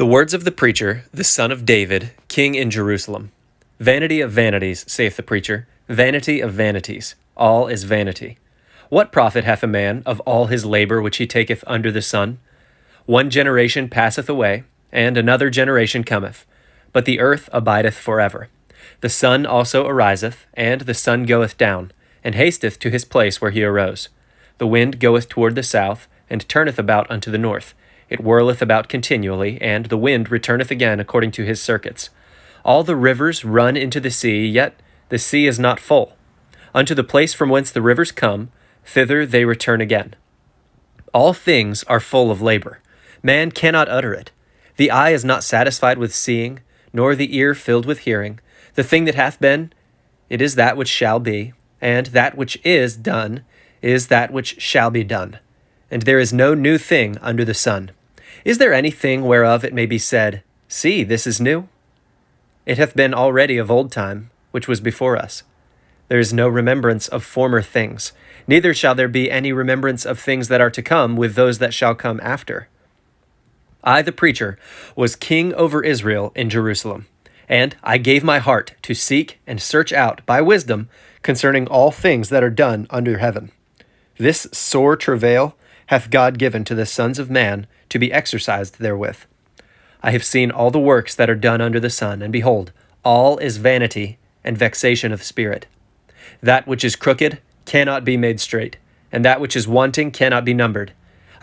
The words of the preacher, the son of David, king in Jerusalem. Vanity of vanities, saith the preacher, vanity of vanities, all is vanity. What profit hath a man of all his labor which he taketh under the sun? One generation passeth away, and another generation cometh, but the earth abideth forever. The sun also ariseth, and the sun goeth down, and hasteth to his place where he arose. The wind goeth toward the south, and turneth about unto the north. It whirleth about continually, and the wind returneth again according to his circuits. All the rivers run into the sea, yet the sea is not full. Unto the place from whence the rivers come, thither they return again. All things are full of labor. Man cannot utter it. The eye is not satisfied with seeing, nor the ear filled with hearing. The thing that hath been, it is that which shall be, and that which is done is that which shall be done. And there is no new thing under the sun. Is there anything whereof it may be said, See, this is new? It hath been already of old time, which was before us. There is no remembrance of former things, neither shall there be any remembrance of things that are to come with those that shall come after. I, the preacher, was king over Israel in Jerusalem, and I gave my heart to seek and search out by wisdom concerning all things that are done under heaven. This sore travail hath God given to the sons of man to be exercised therewith. I have seen all the works that are done under the sun, and behold, all is vanity and vexation of spirit. That which is crooked cannot be made straight, and that which is wanting cannot be numbered.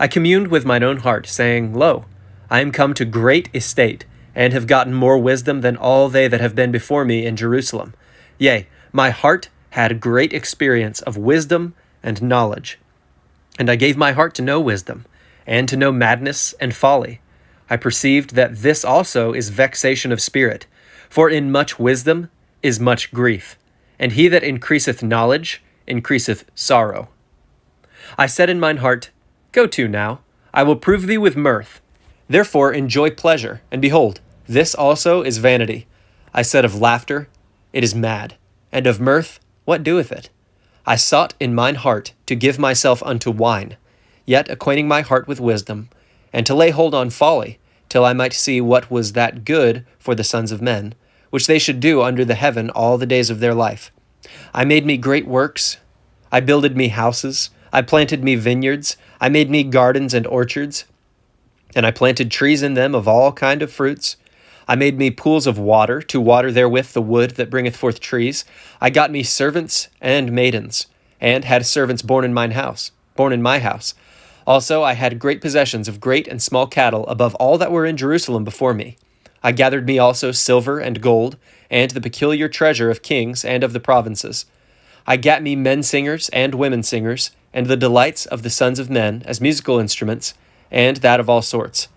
I communed with mine own heart, saying, Lo, I am come to great estate, and have gotten more wisdom than all they that have been before me in Jerusalem. Yea, my heart had great experience of wisdom and knowledge. And I gave my heart to know wisdom, and to know madness and folly. I perceived that this also is vexation of spirit, for in much wisdom is much grief, and he that increaseth knowledge increaseth sorrow. I said in mine heart, Go to now, I will prove thee with mirth. Therefore enjoy pleasure, and behold, this also is vanity. I said of laughter, It is mad, and of mirth, what doeth it? I sought in mine heart to give myself unto wine, yet acquainting my heart with wisdom, and to lay hold on folly, till I might see what was that good for the sons of men, which they should do under the heaven all the days of their life. I made me great works, I builded me houses, I planted me vineyards, I made me gardens and orchards, and I planted trees in them of all kind of fruits. I made me pools of water, to water therewith the wood that bringeth forth trees. I got me servants and maidens, and had servants born in my house. Also I had great possessions of great and small cattle above all that were in Jerusalem before me. I gathered me also silver and gold, and the peculiar treasure of kings and of the provinces. I gat me men singers and women singers, and the delights of the sons of men as musical instruments, and that of all sorts.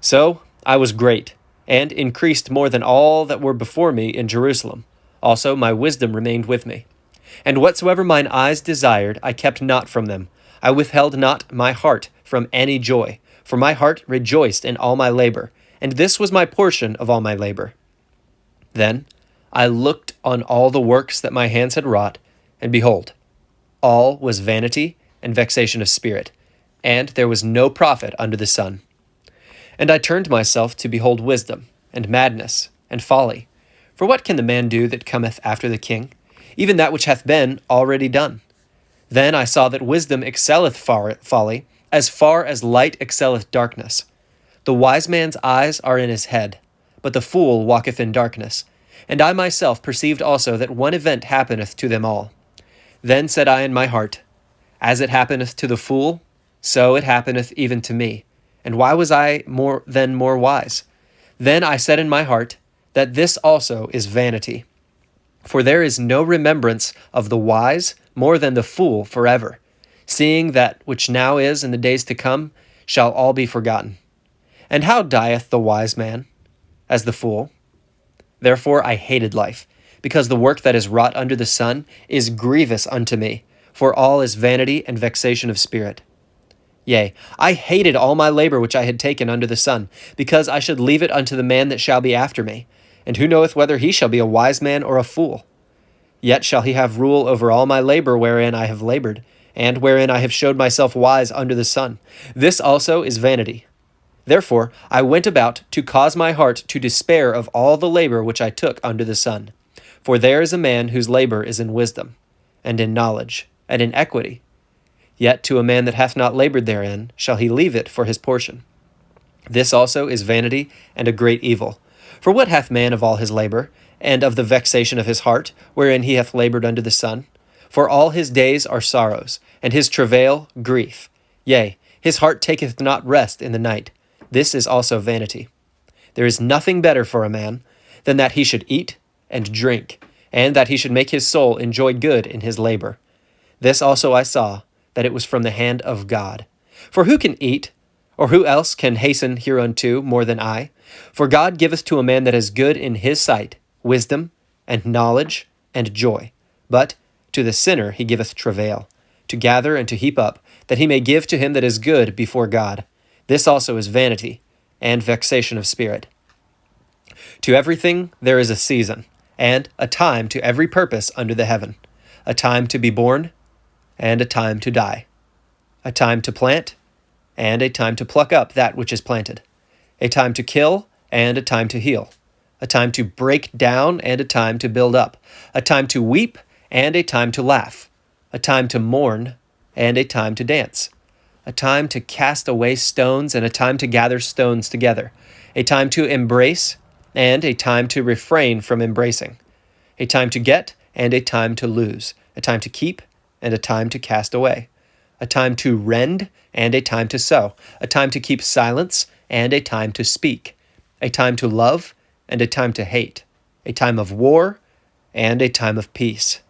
So I was great, and increased more than all that were before me in Jerusalem. Also my wisdom remained with me. And whatsoever mine eyes desired, I kept not from them. I withheld not my heart from any joy, for my heart rejoiced in all my labor, and this was my portion of all my labor. Then I looked on all the works that my hands had wrought, and behold, all was vanity and vexation of spirit, and there was no profit under the sun. And I turned myself to behold wisdom, and madness, and folly. For what can the man do that cometh after the king? Even that which hath been already done. Then I saw that wisdom excelleth folly, as far as light excelleth darkness. The wise man's eyes are in his head, but the fool walketh in darkness. And I myself perceived also that one event happeneth to them all. Then said I in my heart, As it happeneth to the fool, so it happeneth even to me. And why was I more wise? Then I said in my heart, that this also is vanity. For there is no remembrance of the wise more than the fool forever, seeing that which now is in the days to come shall all be forgotten. And how dieth the wise man? As the fool. Therefore I hated life, because the work that is wrought under the sun is grievous unto me, for all is vanity and vexation of spirit. Yea, I hated all my labor which I had taken under the sun, because I should leave it unto the man that shall be after me. And who knoweth whether he shall be a wise man or a fool? Yet shall he have rule over all my labor wherein I have labored, and wherein I have showed myself wise under the sun. This also is vanity. Therefore I went about to cause my heart to despair of all the labor which I took under the sun. For there is a man whose labor is in wisdom, and in knowledge, and in equity. Yet to a man that hath not labored therein shall he leave it for his portion. This also is vanity and a great evil. For what hath man of all his labor, and of the vexation of his heart, wherein he hath labored under the sun? For all his days are sorrows, and his travail grief. Yea, his heart taketh not rest in the night. This is also vanity. There is nothing better for a man than that he should eat and drink, and that he should make his soul enjoy good in his labor. This also I saw, that it was from the hand of God. For who can eat, or who else can hasten hereunto more than I? For God giveth to a man that is good in his sight wisdom, and knowledge, and joy. But to the sinner he giveth travail, to gather and to heap up, that he may give to him that is good before God. This also is vanity, and vexation of spirit. To everything there is a season, and a time to every purpose under the heaven, a time to be born, and a time to die, a time to plant, and a time to pluck up that which is planted, a time to kill, and a time to heal, a time to break down, and a time to build up, a time to weep, and a time to laugh, a time to mourn, and a time to dance, a time to cast away stones, and a time to gather stones together, a time to embrace, and a time to refrain from embracing, a time to get, and a time to lose, a time to keep, and a time to cast away, a time to rend, and a time to sow, a time to keep silence, and a time to speak, a time to love, and a time to hate, a time of war, and a time of peace.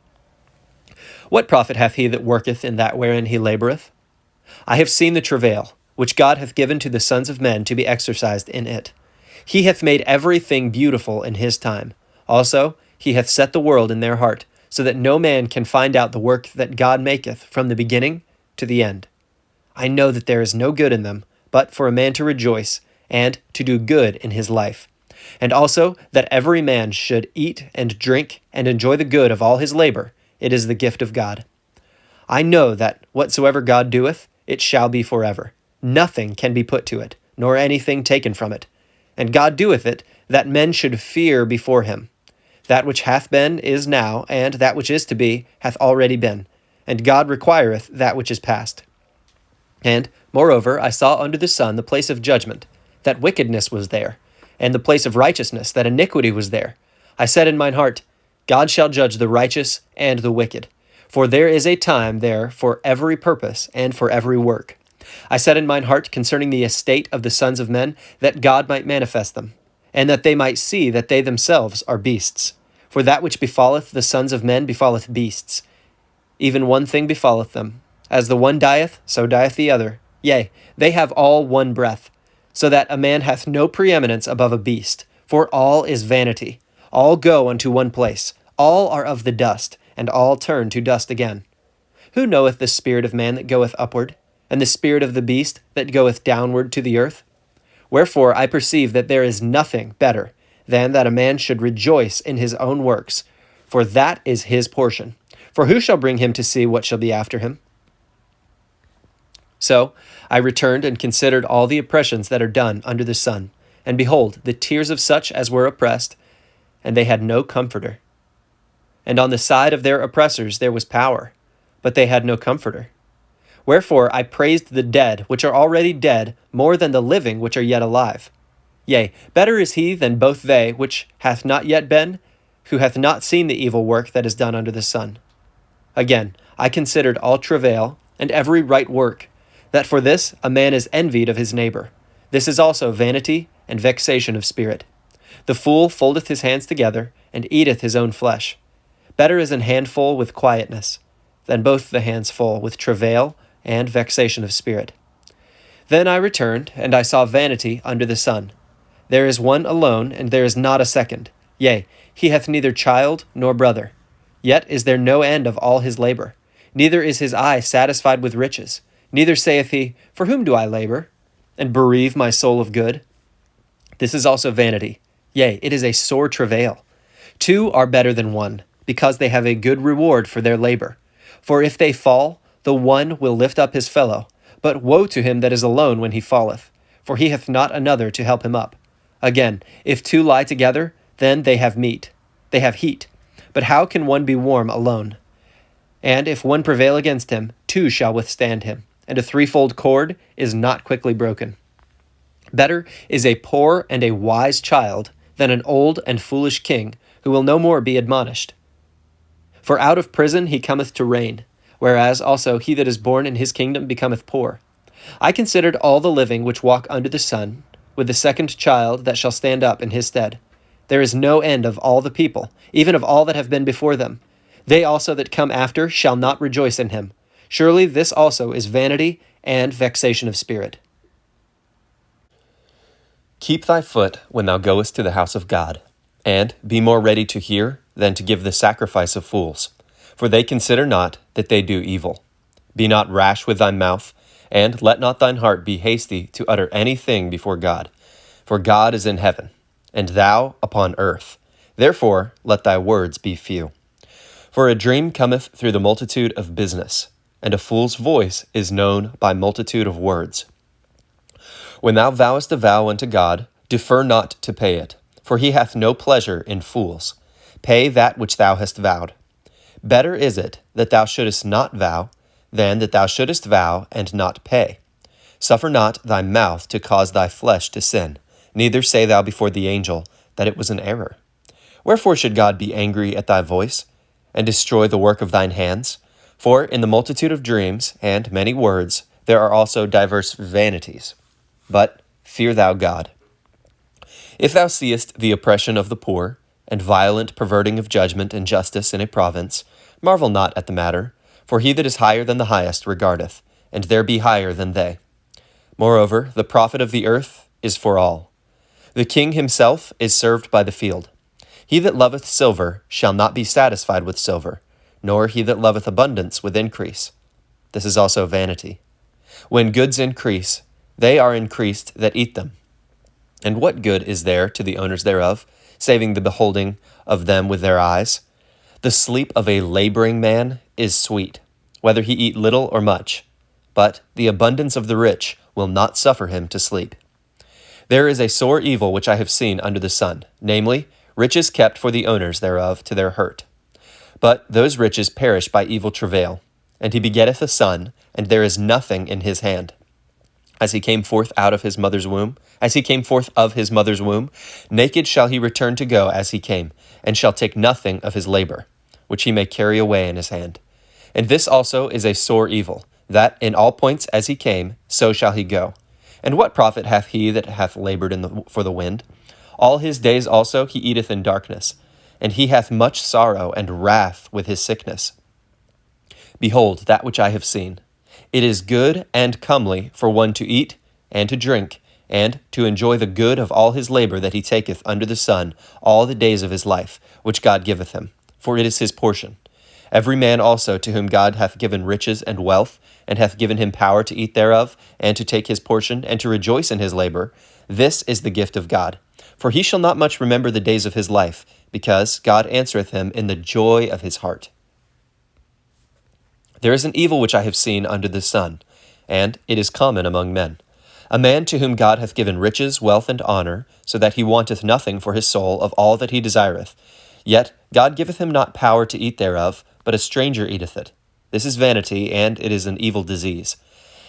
What profit hath he that worketh in that wherein he laboureth? I have seen the travail, which God hath given to the sons of men to be exercised in it. He hath made everything beautiful in his time. Also, he hath set the world in their heart, so that no man can find out the work that God maketh from the beginning to the end. I know that there is no good in them, but for a man to rejoice, and to do good in his life. And also that every man should eat and drink and enjoy the good of all his labor. It is the gift of God. I know that whatsoever God doeth, it shall be forever. Nothing can be put to it, nor anything taken from it. And God doeth it, that men should fear before him. That which hath been is now, and that which is to be hath already been. And God requireth that which is past. And, moreover, I saw under the sun the place of judgment, that wickedness was there, and the place of righteousness, that iniquity was there. I said in mine heart, God shall judge the righteous and the wicked. For there is a time there for every purpose and for every work. I said in mine heart concerning the estate of the sons of men, that God might manifest them, and that they might see that they themselves are beasts. For that which befalleth the sons of men befalleth beasts. Even one thing befalleth them. As the one dieth, so dieth the other. Yea, they have all one breath, so that a man hath no preeminence above a beast. For all is vanity. All go unto one place. All are of the dust, and all turn to dust again. Who knoweth the spirit of man that goeth upward, and the spirit of the beast that goeth downward to the earth? Wherefore I perceive that there is nothing better than that a man should rejoice in his own works, for that is his portion. For who shall bring him to see what shall be after him? So I returned and considered all the oppressions that are done under the sun, and behold, the tears of such as were oppressed, and they had no comforter. And on the side of their oppressors there was power, but they had no comforter. Wherefore I praised the dead, which are already dead, more than the living, which are yet alive. Yea, better is he than both they, which hath not yet been, who hath not seen the evil work that is done under the sun. Again, I considered all travail, and every right work, that for this a man is envied of his neighbor. This is also vanity and vexation of spirit. The fool foldeth his hands together, and eateth his own flesh. Better is an handful with quietness, than both the hands full with travail and vexation of spirit. Then I returned, and I saw vanity under the sun. There is one alone, and there is not a second. Yea, he hath neither child nor brother. Yet is there no end of all his labor. Neither is his eye satisfied with riches. Neither saith he, For whom do I labor, and bereave my soul of good? This is also vanity. Yea, it is a sore travail. Two are better than one, because they have a good reward for their labor. For if they fall, the one will lift up his fellow. But woe to him that is alone when he falleth. for he hath not another to help him up. Again, if two lie together, then they have heat. But how can one be warm alone? And if one prevail against him, two shall withstand him, and a threefold cord is not quickly broken. Better is a poor and a wise child than an old and foolish king, who will no more be admonished. For out of prison he cometh to reign, whereas also he that is born in his kingdom becometh poor. I considered all the living which walk under the sun, with the second child that shall stand up in his stead. There is no end of all the people, even of all that have been before them. They also that come after shall not rejoice in him. Surely this also is vanity and vexation of spirit. Keep thy foot when thou goest to the house of God, and be more ready to hear than to give the sacrifice of fools. For they consider not that they do evil. Be not rash with thy mouth, and let not thine heart be hasty to utter anything before God. For God is in heaven, and thou upon earth. Therefore let thy words be few. For a dream cometh through the multitude of business, and a fool's voice is known by multitude of words. When thou vowest a vow unto God, defer not to pay it, for he hath no pleasure in fools. Pay that which thou hast vowed. Better is it that thou shouldest not vow, than that thou shouldest vow and not pay. Suffer not thy mouth to cause thy flesh to sin, neither say thou before the angel that it was an error. Wherefore should God be angry at thy voice, and destroy the work of thine hands? For in the multitude of dreams and many words there are also diverse vanities. But fear thou God. If thou seest the oppression of the poor, and violent perverting of judgment and justice in a province, marvel not at the matter, for he that is higher than the highest regardeth, and there be higher than they. Moreover, the profit of the earth is for all. The king himself is served by the field. He that loveth silver shall not be satisfied with silver, nor he that loveth abundance with increase. This is also vanity. When goods increase, they are increased that eat them. And what good is there to the owners thereof, saving the beholding of them with their eyes? The sleep of a laboring man is sweet, whether he eat little or much, but the abundance of the rich will not suffer him to sleep. There is a sore evil which I have seen under the sun, namely, riches kept for the owners thereof to their hurt. But those riches perish by evil travail, and he begetteth a son, and there is nothing in his hand. As he came forth of his mother's womb, naked shall he return to go as he came, and shall take nothing of his labor, which he may carry away in his hand. And this also is a sore evil, that in all points as he came, so shall he go. And what profit hath he that hath labored for the wind? All his days also he eateth in darkness, and he hath much sorrow and wrath with his sickness. Behold, that which I have seen. It is good and comely for one to eat and to drink, and to enjoy the good of all his labor that he taketh under the sun all the days of his life, which God giveth him, for it is his portion. Every man also to whom God hath given riches and wealth, and hath given him power to eat thereof, and to take his portion, and to rejoice in his labor, this is the gift of God. For he shall not much remember the days of his life, because God answereth him in the joy of his heart. There is an evil which I have seen under the sun, and it is common among men. A man to whom God hath given riches, wealth, and honor, so that he wanteth nothing for his soul of all that he desireth. Yet God giveth him not power to eat thereof, but a stranger eateth it. This is vanity, and it is an evil disease.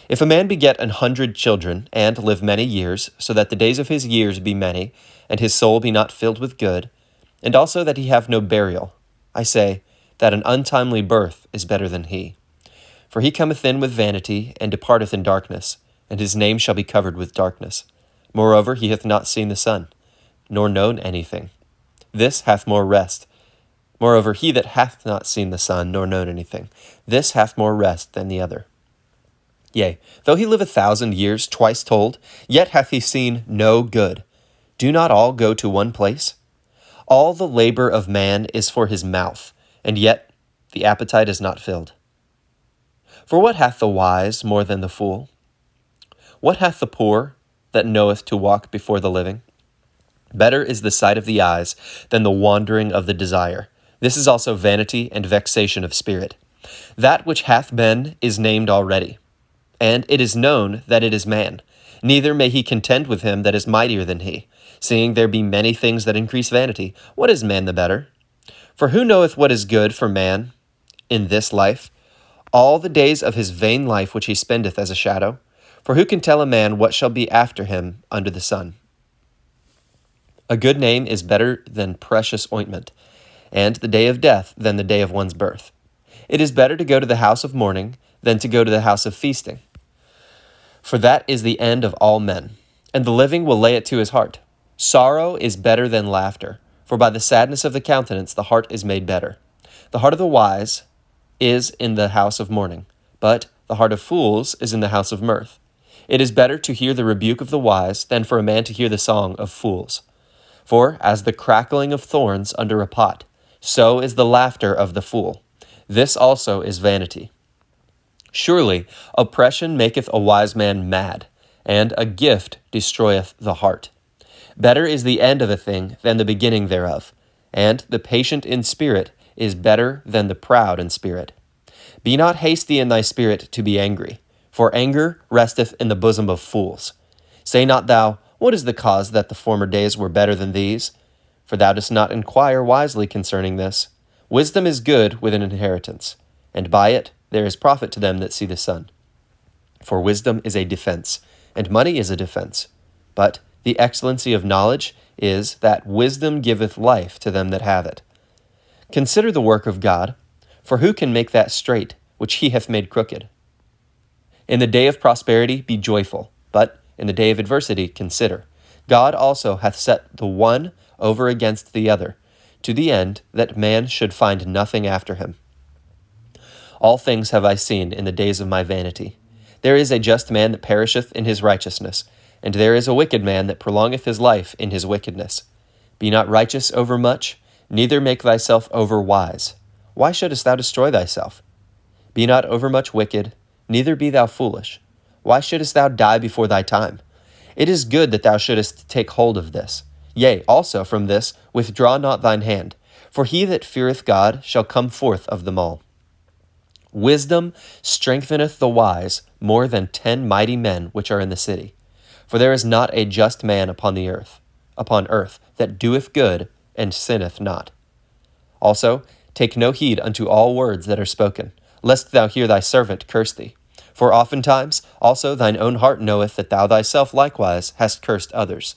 If a man beget 100 children, and live many years, so that the days of his years be many, and his soul be not filled with good, and also that he have no burial, I say that an untimely birth is better than he. For he cometh in with vanity, and departeth in darkness, and his name shall be covered with darkness. Moreover, he hath not seen the sun, nor known anything. This hath more rest. Moreover, he that hath not seen the sun, nor known anything, this hath more rest than the other. Yea, though he live 1,000 years twice told, yet hath he seen no good. Do not all go to one place? All the labor of man is for his mouth, and yet the appetite is not filled. For what hath the wise more than the fool? What hath the poor that knoweth to walk before the living? Better is the sight of the eyes than the wandering of the desire. This is also vanity and vexation of spirit. That which hath been is named already, and it is known that it is man. Neither may he contend with him that is mightier than he, seeing there be many things that increase vanity. What is man the better? For who knoweth what is good for man in this life? All the days of his vain life which he spendeth as a shadow. For who can tell a man what shall be after him under the sun? A good name is better than precious ointment, and the day of death than the day of one's birth. It is better to go to the house of mourning than to go to the house of feasting. For that is the end of all men, and the living will lay it to his heart. Sorrow is better than laughter, for by the sadness of the countenance the heart is made better. The heart of the wise is in the house of mourning, but the heart of fools is in the house of mirth. It is better to hear the rebuke of the wise than for a man to hear the song of fools. For as the crackling of thorns under a pot, so is the laughter of the fool. This also is vanity. Surely oppression maketh a wise man mad, and a gift destroyeth the heart. Better is the end of a thing than the beginning thereof, and the patient in spirit is better than the proud in spirit. Be not hasty in thy spirit to be angry, for anger resteth in the bosom of fools. Say not thou, what is the cause that the former days were better than these? For thou dost not inquire wisely concerning this. Wisdom is good with an inheritance, and by it there is profit to them that see the sun. For wisdom is a defense, and money is a defense. But the excellency of knowledge is that wisdom giveth life to them that have it. Consider the work of God, for who can make that straight which he hath made crooked? In the day of prosperity be joyful, but in the day of adversity consider. God also hath set the one over against the other, to the end that man should find nothing after him. All things have I seen in the days of my vanity. There is a just man that perisheth in his righteousness, and there is a wicked man that prolongeth his life in his wickedness. Be not righteous over much, neither make thyself over wise. Why shouldest thou destroy thyself? Be not overmuch wicked, neither be thou foolish. Why shouldest thou die before thy time? It is good that thou shouldest take hold of this. Yea, also from this withdraw not thine hand, for he that feareth God shall come forth of them all. Wisdom strengtheneth the wise more than 10 mighty men which are in the city. For there is not a just man upon earth, that doeth good and sinneth not. Also, take no heed unto all words that are spoken, lest thou hear thy servant curse thee. For oftentimes also thine own heart knoweth that thou thyself likewise hast cursed others.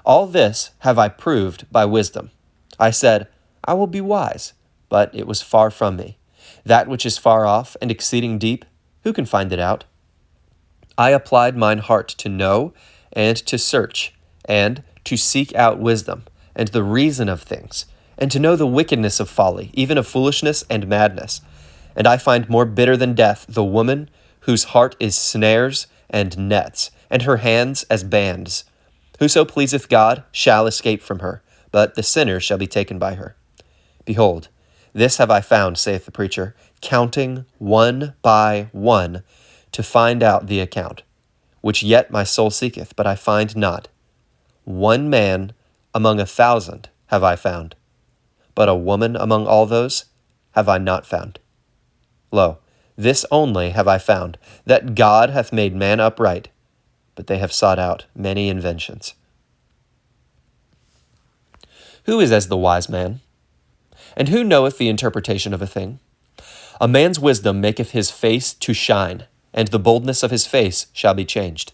All this have I proved by wisdom. I said, I will be wise, but it was far from me. That which is far off and exceeding deep, who can find it out? I applied mine heart to know and to search, and to seek out wisdom, and the reason of things, and to know the wickedness of folly, even of foolishness and madness. And I find more bitter than death the woman whose heart is snares and nets, and her hands as bands. Whoso pleaseth God shall escape from her, but the sinner shall be taken by her. Behold, this have I found, saith the preacher, counting one by one, to find out the account, which yet my soul seeketh, but I find not. One man among 1,000 have I found, but a woman among all those have I not found. Lo, this only have I found, that God hath made man upright, but they have sought out many inventions. Who is as the wise man? And who knoweth the interpretation of a thing? A man's wisdom maketh his face to shine, and the boldness of his face shall be changed.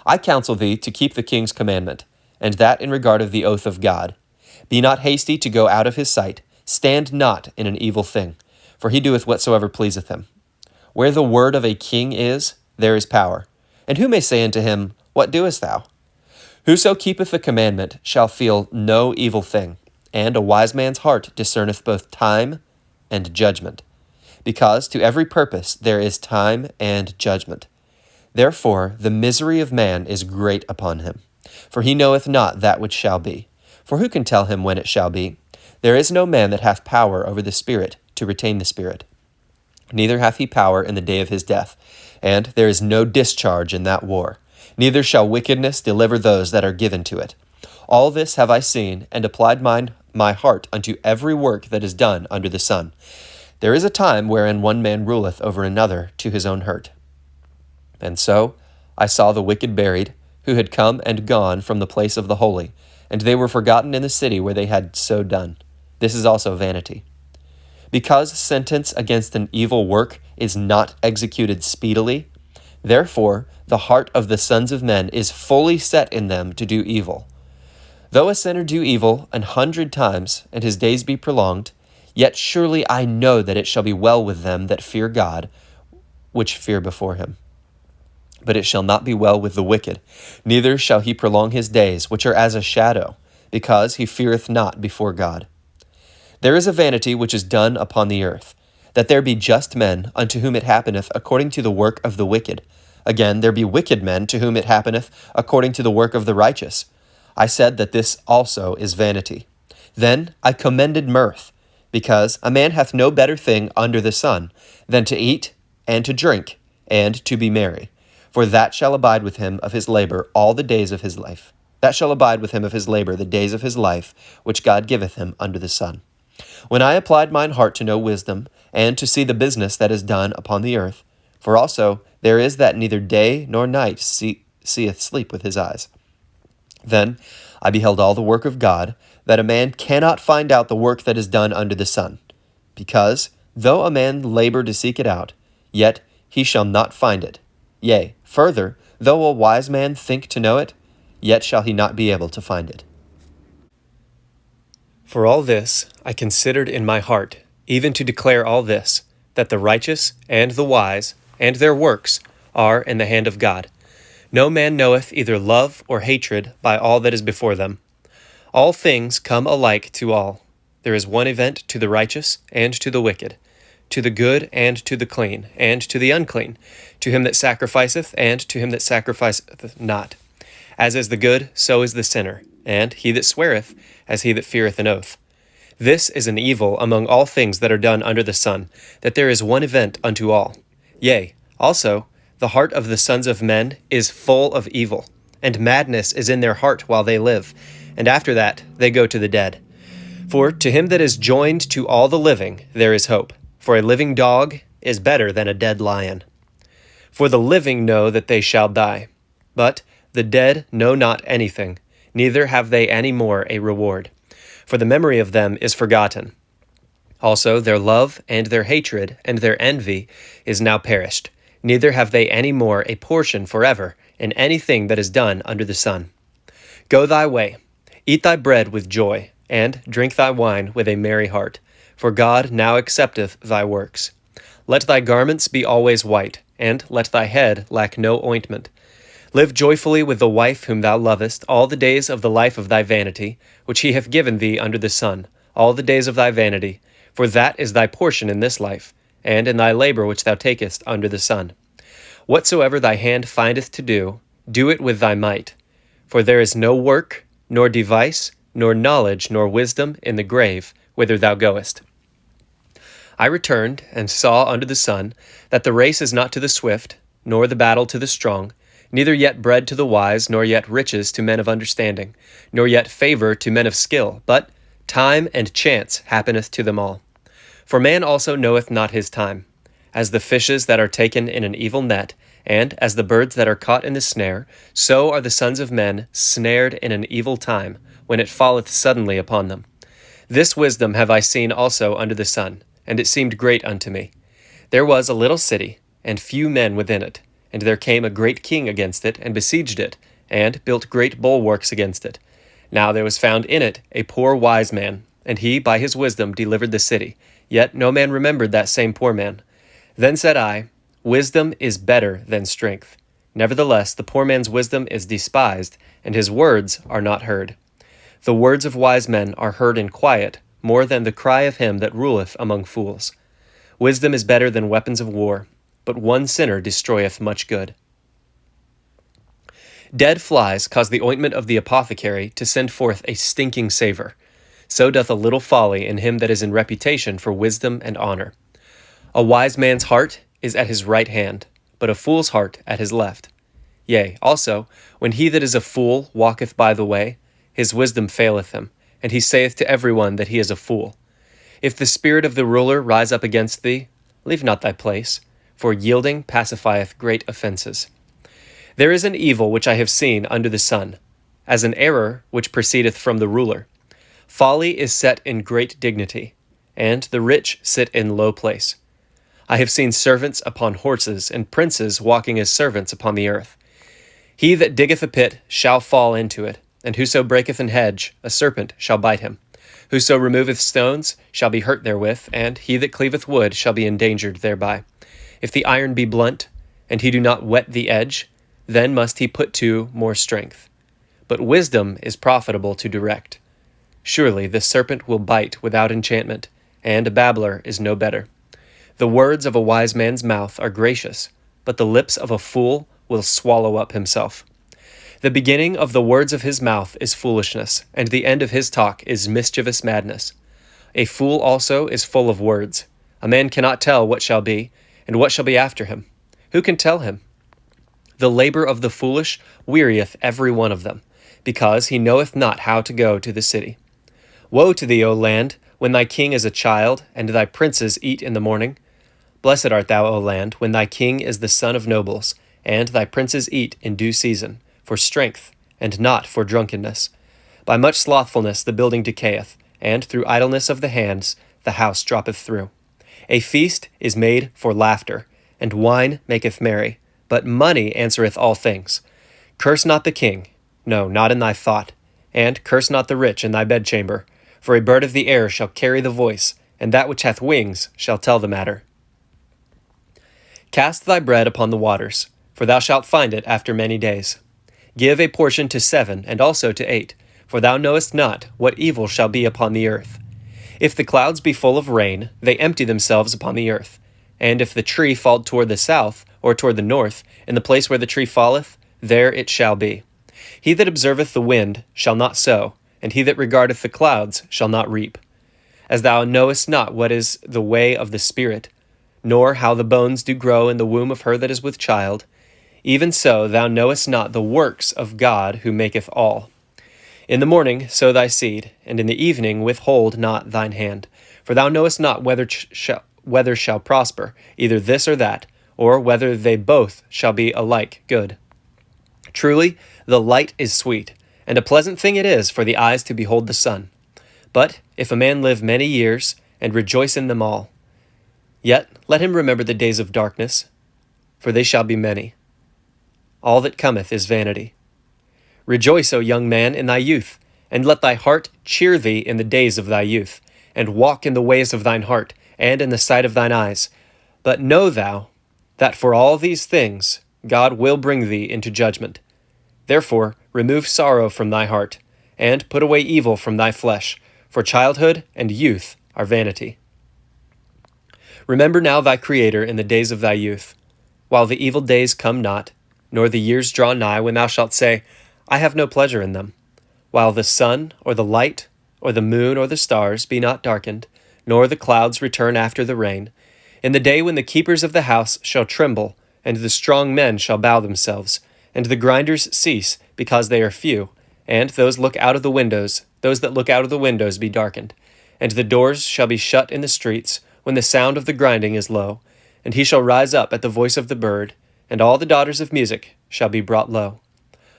I counsel thee to keep the king's commandment, and that in regard of the oath of God. Be not hasty to go out of his sight, stand not in an evil thing, for he doeth whatsoever pleaseth him. Where the word of a king is, there is power. And who may say unto him, What doest thou? Whoso keepeth the commandment shall feel no evil thing, and a wise man's heart discerneth both time and judgment. Because to every purpose there is time and judgment. Therefore the misery of man is great upon him, for he knoweth not that which shall be. For who can tell him when it shall be? There is no man that hath power over the Spirit to retain the Spirit. Neither hath he power in the day of his death, and there is no discharge in that war. Neither shall wickedness deliver those that are given to it. All this have I seen, and applied my heart unto every work that is done under the sun. There is a time wherein one man ruleth over another to his own hurt. And so I saw the wicked buried, who had come and gone from the place of the holy, and they were forgotten in the city where they had so done. This is also vanity. Because sentence against an evil work is not executed speedily, therefore the heart of the sons of men is fully set in them to do evil. Though a sinner do evil 100 times, and his days be prolonged, yet surely I know that it shall be well with them that fear God, which fear before him. But it shall not be well with the wicked, neither shall he prolong his days, which are as a shadow, because he feareth not before God. There is a vanity which is done upon the earth, that there be just men unto whom it happeneth according to the work of the wicked. Again, there be wicked men to whom it happeneth according to the work of the righteous. I said that this also is vanity. Then I commended mirth, because a man hath no better thing under the sun than to eat and to drink and to be merry. For that shall abide with him of his labor all the days of his life. That shall abide with him of his labor the days of his life, which God giveth him under the sun. When I applied mine heart to know wisdom, and to see the business that is done upon the earth, for also there is that neither day nor night seeth sleep with his eyes. Then I beheld all the work of God, that a man cannot find out the work that is done under the sun. Because, though a man labor to seek it out, yet he shall not find it. Yea, further, though a wise man think to know it, yet shall he not be able to find it. For all this I considered in my heart, even to declare all this, that the righteous and the wise and their works are in the hand of God. No man knoweth either love or hatred by all that is before them. All things come alike to all. There is one event to the righteous and to the wicked, to the good and to the clean, and to the unclean, to him that sacrificeth and to him that sacrificeth not. As is the good, so is the sinner, and he that sweareth, as he that feareth an oath. This is an evil among all things that are done under the sun, that there is one event unto all. Yea, also, the heart of the sons of men is full of evil, and madness is in their heart while they live, and after that they go to the dead. For to him that is joined to all the living there is hope, for a living dog is better than a dead lion. For the living know that they shall die, but the dead know not anything, neither have they any more a reward. For the memory of them is forgotten. Also their love and their hatred and their envy is now perished, neither have they any more a portion forever in anything that is done under the sun. Go thy way, eat thy bread with joy, and drink thy wine with a merry heart, for God now accepteth thy works. Let thy garments be always white, and let thy head lack no ointment. Live joyfully with the wife whom thou lovest all the days of the life of thy vanity, which he hath given thee under the sun, all the days of thy vanity, for that is thy portion in this life, and in thy labor which thou takest under the sun. Whatsoever thy hand findeth to do, do it with thy might. For there is no work, nor device, nor knowledge, nor wisdom in the grave, whither thou goest. I returned, and saw under the sun that the race is not to the swift, nor the battle to the strong, neither yet bread to the wise, nor yet riches to men of understanding, nor yet favor to men of skill, but time and chance happeneth to them all. For man also knoweth not his time. As the fishes that are taken in an evil net, and as the birds that are caught in the snare, so are the sons of men snared in an evil time, when it falleth suddenly upon them. This wisdom have I seen also under the sun, and it seemed great unto me. There was a little city, and few men within it, and there came a great king against it, and besieged it, and built great bulwarks against it. Now there was found in it a poor wise man, and he by his wisdom delivered the city, yet no man remembered that same poor man. Then said I, Wisdom is better than strength. Nevertheless, the poor man's wisdom is despised, and his words are not heard. The words of wise men are heard in quiet, more than the cry of him that ruleth among fools. Wisdom is better than weapons of war, but one sinner destroyeth much good. Dead flies cause the ointment of the apothecary to send forth a stinking savour. So doth a little folly in him that is in reputation for wisdom and honour. A wise man's heart is at his right hand, but a fool's heart at his left. Yea, also, when he that is a fool walketh by the way, his wisdom faileth him, and he saith to every one that he is a fool. If the spirit of the ruler rise up against thee, leave not thy place, for yielding pacifieth great offences. There is an evil which I have seen under the sun, as an error which proceedeth from the ruler. Folly is set in great dignity, and the rich sit in low place. I have seen servants upon horses, and princes walking as servants upon the earth. He that diggeth a pit shall fall into it, and whoso breaketh an hedge, a serpent shall bite him. Whoso removeth stones shall be hurt therewith, and he that cleaveth wood shall be endangered thereby. If the iron be blunt, and he do not whet the edge, then must he put to more strength. But wisdom is profitable to direct. Surely the serpent will bite without enchantment, and a babbler is no better. The words of a wise man's mouth are gracious, but the lips of a fool will swallow up himself. The beginning of the words of his mouth is foolishness, and the end of his talk is mischievous madness. A fool also is full of words. A man cannot tell what shall be, and what shall be after him. Who can tell him? The labor of the foolish wearieth every one of them, because he knoweth not how to go to the city. Woe to thee, O land, when thy king is a child, and thy princes eat in the morning. Blessed art thou, O land, when thy king is the son of nobles, and thy princes eat in due season, for strength, and not for drunkenness. By much slothfulness the building decayeth, and through idleness of the hands the house droppeth through. A feast is made for laughter, and wine maketh merry, but money answereth all things. Curse not the king, no, not in thy thought, and curse not the rich in thy bedchamber, for a bird of the air shall carry the voice, and that which hath wings shall tell the matter. Cast thy bread upon the waters, for thou shalt find it after many days. Give a portion to 7, and also to 8, for thou knowest not what evil shall be upon the earth. If the clouds be full of rain, they empty themselves upon the earth. And if the tree fall toward the south, or toward the north, in the place where the tree falleth, there it shall be. He that observeth the wind shall not sow, and he that regardeth the clouds shall not reap. As thou knowest not what is the way of the Spirit, nor how the bones do grow in the womb of her that is with child, even so thou knowest not the works of God who maketh all. In the morning sow thy seed, and in the evening withhold not thine hand, for thou knowest not whether shall prosper, either this or that, or whether they both shall be alike good. Truly, the light is sweet, and a pleasant thing it is for the eyes to behold the sun. But if a man live many years, and rejoice in them all, yet let him remember the days of darkness, for they shall be many. All that cometh is vanity. Rejoice, O young man, in thy youth, and let thy heart cheer thee in the days of thy youth, and walk in the ways of thine heart, and in the sight of thine eyes. But know thou that for all these things God will bring thee into judgment. Therefore remove sorrow from thy heart, and put away evil from thy flesh, for childhood and youth are vanity. Remember now thy Creator in the days of thy youth, while the evil days come not, nor the years draw nigh, when thou shalt say, I have no pleasure in them, while the sun, or the light, or the moon, or the stars be not darkened, nor the clouds return after the rain, in the day when the keepers of the house shall tremble, and the strong men shall bow themselves, and the grinders cease, because they are few, and those that look out of the windows be darkened, and the doors shall be shut in the streets, when the sound of the grinding is low, and he shall rise up at the voice of the bird, and all the daughters of music shall be brought low.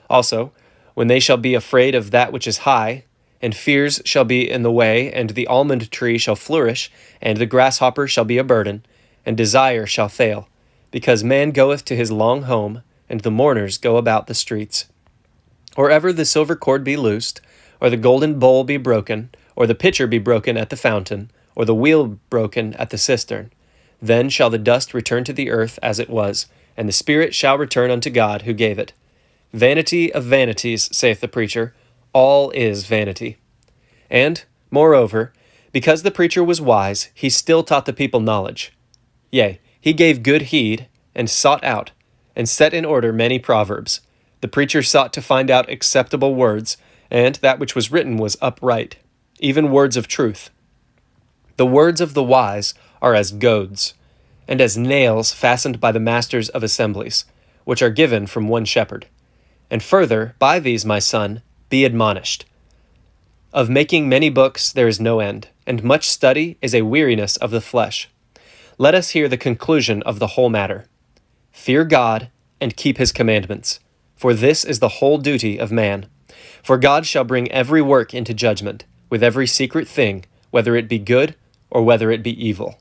Also, when they shall be afraid of that which is high, and fears shall be in the way, and the almond tree shall flourish, and the grasshopper shall be a burden, and desire shall fail, because man goeth to his long home, and the mourners go about the streets. Or ever the silver cord be loosed, or the golden bowl be broken, or the pitcher be broken at the fountain, or the wheel broken at the cistern, then shall the dust return to the earth as it was, and the spirit shall return unto God who gave it. Vanity of vanities, saith the preacher, all is vanity. And, moreover, because the preacher was wise, he still taught the people knowledge. Yea, he gave good heed, and sought out, and set in order many proverbs. The preacher sought to find out acceptable words, and that which was written was upright, even words of truth. The words of the wise are as goads, and as nails fastened by the masters of assemblies, which are given from one shepherd. And further, by these, my son, be admonished. Of making many books there is no end, and much study is a weariness of the flesh. Let us hear the conclusion of the whole matter. Fear God, and keep his commandments, For this is the whole duty of man. For God shall bring every work into judgment, with every secret thing, whether it be good or whether it be evil.